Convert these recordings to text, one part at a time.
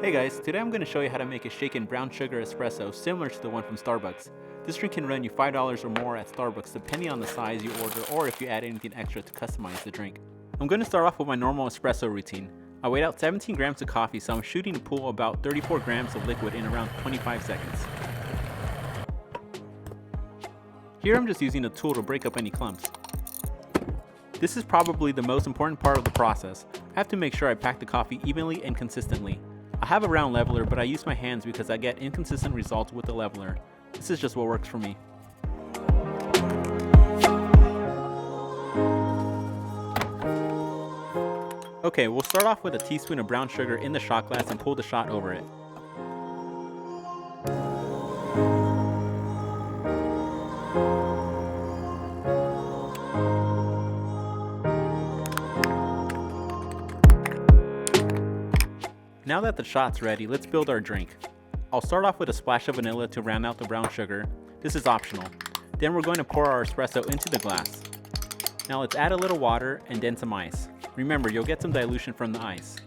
Hey guys, today I'm going to show you how to make a shaken brown sugar espresso similar to the one from Starbucks. This drink can run you $5 or more at Starbucks depending on the size you order or if you add anything extra to customize the drink. I'm going to start off with my normal espresso routine. I weighed out 17 grams of coffee, so I'm shooting to pull about 34 grams of liquid in around 25 seconds. Here I'm just using a tool to break up any clumps. This is probably the most important part of the process. I have to make sure I pack the coffee evenly and consistently. I have a round leveler, but I use my hands because I get inconsistent results with the leveler. This is just what works for me. Okay, we'll start off with a teaspoon of brown sugar in the shot glass and pull the shot over it. Now that the shot's ready, let's build our drink. I'll start off with a splash of vanilla to round out the brown sugar. This is optional. Then we're going to pour our espresso into the glass. Now let's add a little water and then some ice. Remember, you'll get some dilution from the ice.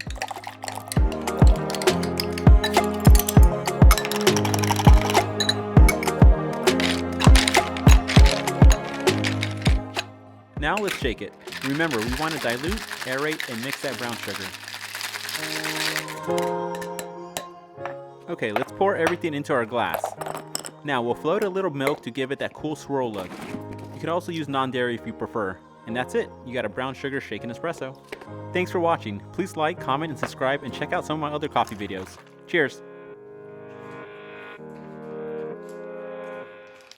Now let's shake it. Remember, we want to dilute, aerate, and mix that brown sugar. Okay, let's pour everything into our glass. Now we'll float a little milk to give it that cool swirl look. You could also use non-dairy if you prefer. And that's it, you got a brown sugar shaken espresso. Thanks for watching. Please like, comment, and subscribe, and check out some of my other coffee videos. Cheers!